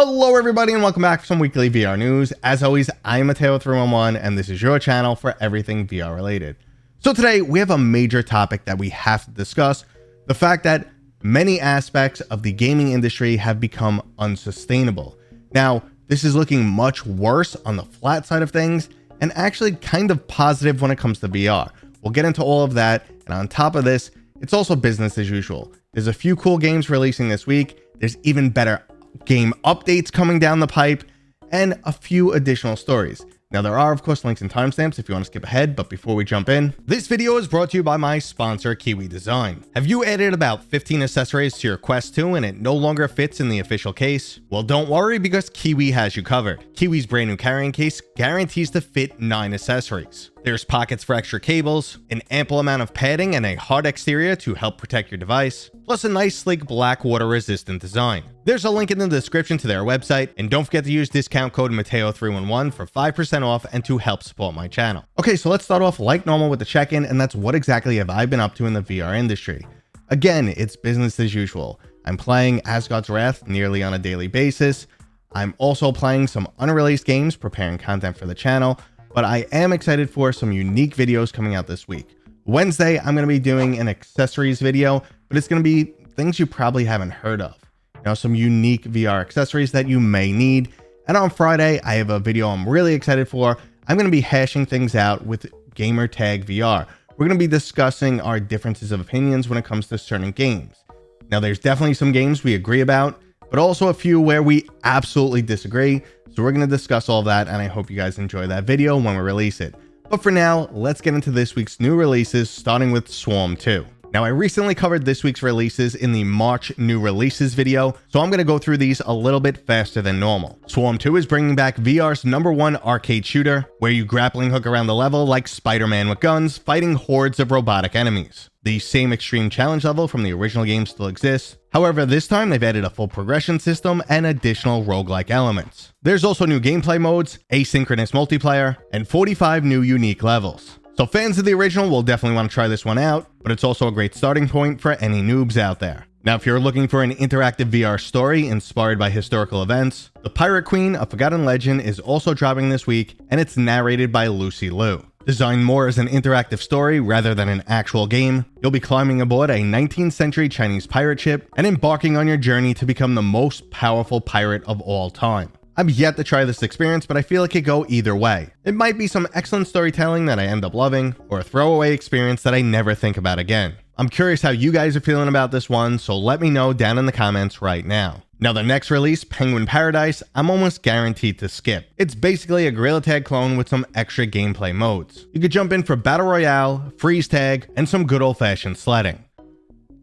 Hello everybody and welcome back for some weekly VR news. As always, I'm Mateo311 and this is your channel for everything VR related. So today we have a major topic that we have to discuss, the fact that many aspects of the gaming industry have become unsustainable. Now, this is looking much worse on the flat side of things and actually kind of positive when it comes to VR. We'll get into all of that, and on top of this, it's also business as usual. There's a few cool games releasing this week, there's even better game updates coming down the pipe, and a few additional stories. Now there are of course links and timestamps if you want to skip ahead, but before we jump in, this video is brought to you by my sponsor Kiwi Design. Have you added about 15 accessories to your Quest 2 and it no longer fits in the official case? Well, don't worry, because Kiwi has you covered. Kiwi's brand new carrying case guarantees to fit 9 accessories. There's pockets for extra cables, an ample amount of padding, and a hard exterior to help protect your device, plus a nice sleek black water resistant design. There's a link in the description to their website, and don't forget to use discount code Mateo311 for 5% off and to help support my channel. Okay, so let's start off like normal with the check-in, and that's what exactly have I been up to in the VR industry. Again, it's business as usual. I'm playing Asgard's Wrath nearly on a daily basis. I'm also playing some unreleased games, preparing content for the channel, but I am excited for some unique videos coming out this week. Wednesday, I'm going to be doing an accessories video, but it's going to be things you probably haven't heard of. You know, some unique VR accessories that you may need. And on Friday, I have a video I'm really excited for. I'm going to be hashing things out with Gamertag VR. We're going to be discussing our differences of opinions when it comes to certain games. Now, there's definitely some games we agree about, but also a few where we absolutely disagree. So we're going to discuss all that, and I hope you guys enjoy that video when we release it. But for now, let's get into this week's new releases, starting with Swarm 2. Now, I recently covered this week's releases in the March new releases video, so I'm going to go through these a little bit faster than normal. Swarm 2 is bringing back VR's #1 arcade shooter, where you grappling hook around the level like Spider-Man with guns, fighting hordes of robotic enemies. The same extreme challenge level from the original game still exists. However, this time they've added a full progression system and additional roguelike elements. There's also new gameplay modes, asynchronous multiplayer, and 45 new unique levels. So fans of the original will definitely want to try this one out, but it's also a great starting point for any noobs out there. Now, if you're looking for an interactive VR story inspired by historical events, The Pirate Queen, A Forgotten Legend is also dropping this week, and it's narrated by Lucy Liu. Designed more as an interactive story rather than an actual game, you'll be climbing aboard a 19th century Chinese pirate ship and embarking on your journey to become the most powerful pirate of all time. I've yet to try this experience, but I feel it could go either way. It might be some excellent storytelling that I end up loving, or a throwaway experience that I never think about again. I'm curious how you guys are feeling about this one, so let me know down in the comments right now. Now, the next release, Penguin Paradise, I'm almost guaranteed to skip. It's basically a Gorilla Tag clone with some extra gameplay modes. You could jump in for Battle Royale, Freeze Tag, and some good old-fashioned sledding.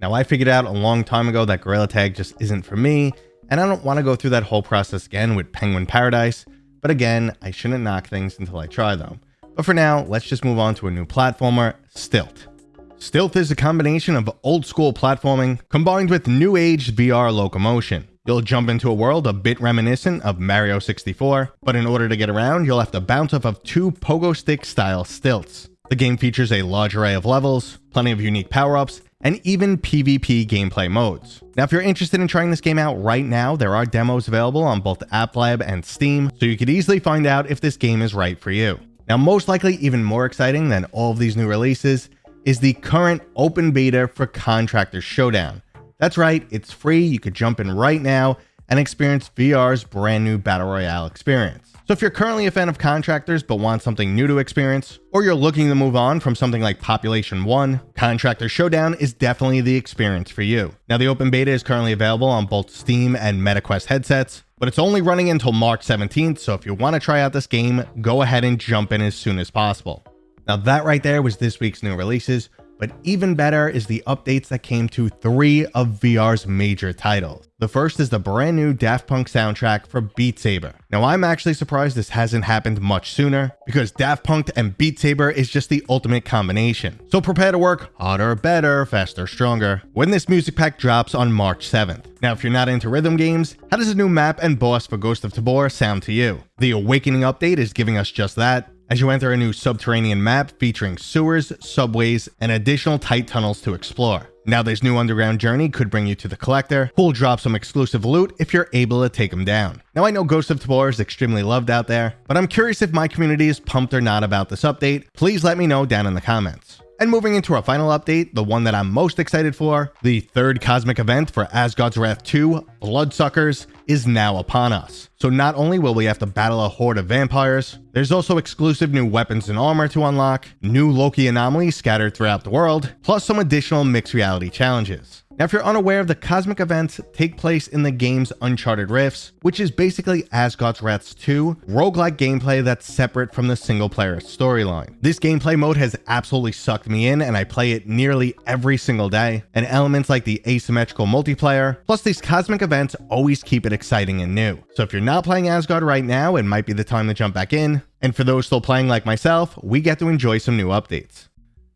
Now, I figured out a long time ago that Gorilla Tag just isn't for me, and I don't want to go through that whole process again with Penguin Paradise, but again, I shouldn't knock things until I try them. But for now, let's just move on to a new platformer, Stilt. Stilt is a combination of old-school platforming combined with new-age VR locomotion. You'll jump into a world a bit reminiscent of Mario 64, but in order to get around, you'll have to bounce off of 2 pogo stick style stilts. The game features a large array of levels, plenty of unique power-ups, and even PvP gameplay modes. Now, if you're interested in trying this game out right now, there are demos available on both App Lab and Steam, so you could easily find out if this game is right for you. Now, most likely even more exciting than all of these new releases is the current open beta for Contractors Showdown. That's right, it's free, you could jump in right now and experience VR's brand new Battle Royale experience. So if you're currently a fan of Contractors but want something new to experience, or you're looking to move on from something like Population 1, Contractors Showdown is definitely the experience for you. Now, the open beta is currently available on both Steam and MetaQuest headsets, but it's only running until March 17th, so if you want to try out this game, go ahead and jump in as soon as possible. Now, that right there was this week's new releases, but even better is the updates that came to 3 of VR's major titles. The first is the brand new Daft Punk soundtrack for Beat Saber. Now, I'm actually surprised this hasn't happened much sooner, because Daft Punk and Beat Saber is just the ultimate combination. So prepare to work harder, better, faster, stronger when this music pack drops on March 7th. Now, if you're not into rhythm games, how does a new map and boss for Ghosts of Tabor sound to you? The Awakening update is giving us just that. as you enter a new subterranean map featuring sewers, subways, and additional tight tunnels to explore. Now this new underground journey could bring you to the collector, who will drop some exclusive loot if you're able to take him down. Now I know Ghosts of Tabor is extremely loved out there, but I'm curious if my community is pumped or not about this update. Please let me know down in the comments. And moving into our final update, the one that I'm most excited for, the third cosmic event for Asgard's Wrath 2, Bloodsuckers, is now upon us. So not only will we have to battle a horde of vampires, there's also exclusive new weapons and armor to unlock, new Loki anomalies scattered throughout the world, plus some additional mixed reality challenges. Now, if you're unaware, the cosmic events take place in the game's Uncharted Rifts, which is basically Asgard's Wrath 2 roguelike gameplay that's separate from the single player storyline. This gameplay mode has absolutely sucked me in, and I play it nearly every single day, and elements like the asymmetrical multiplayer, plus these cosmic events always keep it exciting and new. So if you're not playing Asgard right now, it might be the time to jump back in, and for those still playing like myself, we get to enjoy some new updates.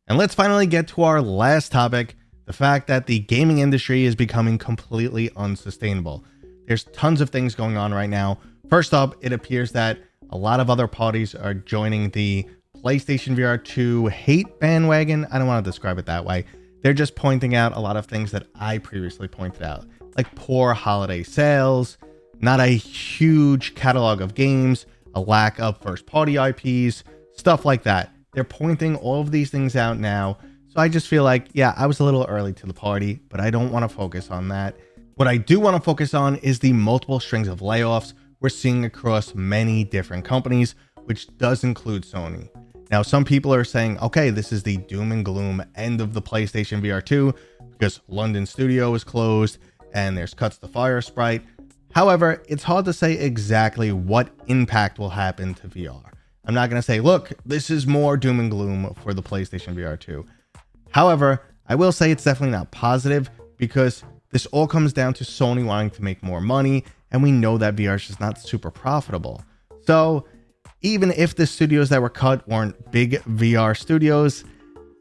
And let's finally get to our last topic, the fact that the gaming industry is becoming completely unsustainable. There's tons of things going on right now. First up, it appears that a lot of other parties are joining the PlayStation VR 2 hate bandwagon. I don't want to describe it that way. They're just pointing out a lot of things that I previously pointed out, like poor holiday sales, not a huge catalog of games, a lack of first-party IPs, stuff like that. They're pointing all of these things out now. So I just feel like, yeah, I was a little early to the party, but I don't want to focus on that. What I do want to focus on is the multiple strings of layoffs we're seeing across many different companies, which does include Sony. Now, some people are saying, okay, this is the doom and gloom end of the PlayStation VR 2 because London studio is closed and there's cuts to Fire Sprite. However, it's hard to say exactly what impact will happen to VR. I'm not going to say, look, this is more doom and gloom for the PlayStation VR 2. However, I will say it's definitely not positive because this all comes down to Sony wanting to make more money, and we know that VR is just not super profitable. So even if the studios that were cut weren't big VR studios,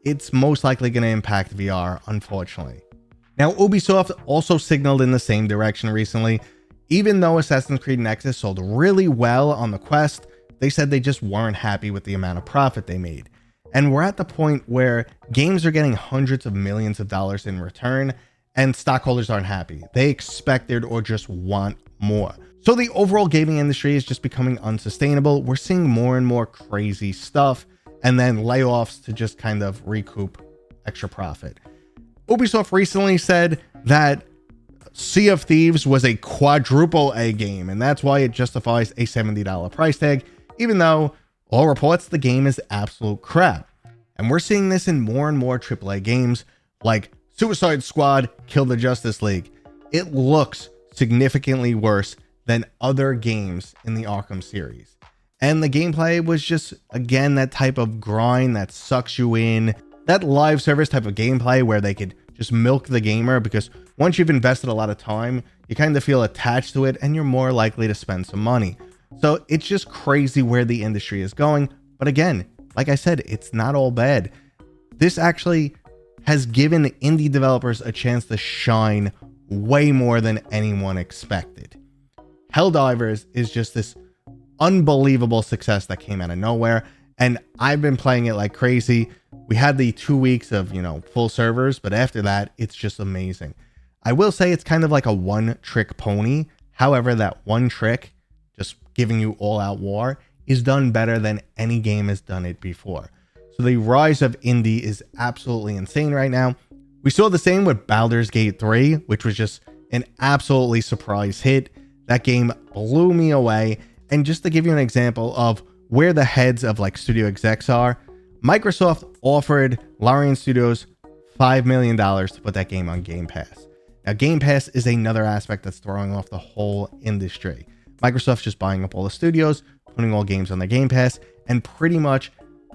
it's most likely going to impact VR, unfortunately. Now, Ubisoft also signaled in the same direction recently. Even though Assassin's Creed Nexus sold really well on the Quest, they said they just weren't happy with the amount of profit they made. And we're at the point where games are getting hundreds of millions of dollars in return, and stockholders aren't happy. They expected or just want more. So the overall gaming industry is just becoming unsustainable. We're seeing more and more crazy stuff, and then layoffs to just kind of recoup extra profit. Ubisoft recently said that Sea of Thieves was a quadruple A game, and that's why it justifies a $70 price tag, even though all reports the game is absolute crap. And we're seeing this in more and more AAA games like Suicide Squad, Kill the Justice League. It looks significantly worse than other games in the Arkham series. And the gameplay was just, again, that type of grind that sucks you in, that live service type of gameplay where they could just milk the gamer, because once you've invested a lot of time, you kind of feel attached to it and you're more likely to spend some money. So it's just crazy where the industry is going. But again, like I said, it's not all bad. This actually has given indie developers a chance to shine way more than anyone expected. Helldivers is just this unbelievable success that came out of nowhere, and I've been playing it like crazy. We had the 2 weeks of, full servers, but after that, it's just amazing. I will say it's kind of like a one-trick pony. However, that one trick, just giving you all-out war, is done better than any game has done it before. So the rise of indie is absolutely insane right now. We saw the same with Baldur's Gate 3, which was just an absolutely surprise hit. That game blew me away. And just to give you an example of where the heads of like studio execs are, Microsoft offered Larian Studios $5 million to put that game on Game Pass. Now, Game Pass is another aspect that's throwing off the whole industry. Microsoft's just buying up all the studios, putting all games on their Game Pass, and pretty much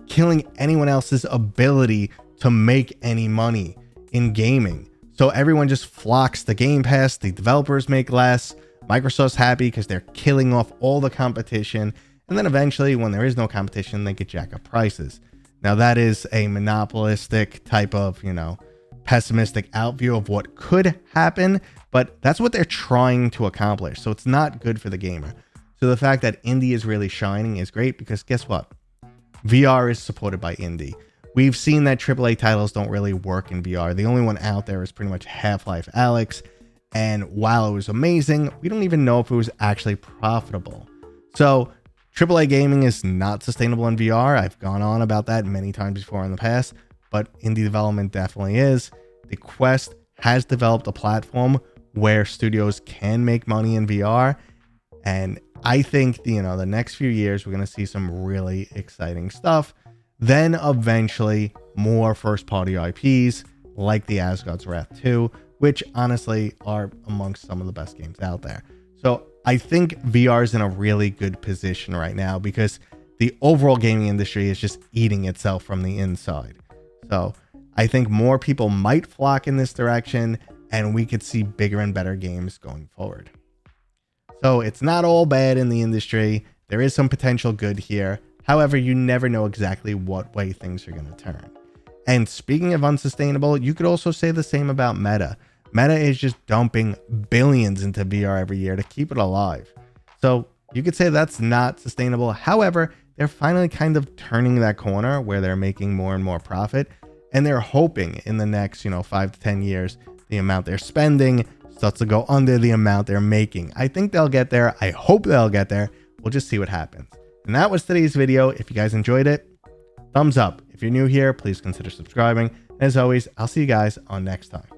killing anyone else's ability to make any money in gaming. So everyone just flocks to Game Pass, the developers make less, Microsoft's happy because they're killing off all the competition, and then eventually when there is no competition, they could jack up prices. Now that is a monopolistic type of, pessimistic outview of what could happen, but that's what they're trying to accomplish. So it's not good for the gamer. So the fact that indie is really shining is great because guess what? VR is supported by indie. We've seen that AAA titles don't really work in VR. The only one out there is pretty much Half-Life Alyx. And while it was amazing, we don't even know if it was actually profitable. So AAA gaming is not sustainable in VR. I've gone on about that many times before in the past, but indie development definitely is. The Quest has developed a platform where studios can make money in VR. And I think, the next few years, we're going to see some really exciting stuff. Then eventually more first party IPs like the Asgard's Wrath 2, which honestly are amongst some of the best games out there. So I think VR is in a really good position right now because the overall gaming industry is just eating itself from the inside. So I think more people might flock in this direction and we could see bigger and better games going forward. So it's not all bad in the industry. There is some potential good here. However, you never know exactly what way things are going to turn. And speaking of unsustainable, you could also say the same about Meta. Meta is just dumping billions into VR every year to keep it alive. So you could say that's not sustainable. However, they're finally kind of turning that corner where they're making more and more profit. And they're hoping in the next, 5 to 10 years, the amount they're spending starts to go under the amount they're making. I think they'll get there. I hope they'll get there. We'll just see what happens. And that was today's video. If you guys enjoyed it, thumbs up. If you're new here, please consider subscribing. As always, I'll see you guys on next time.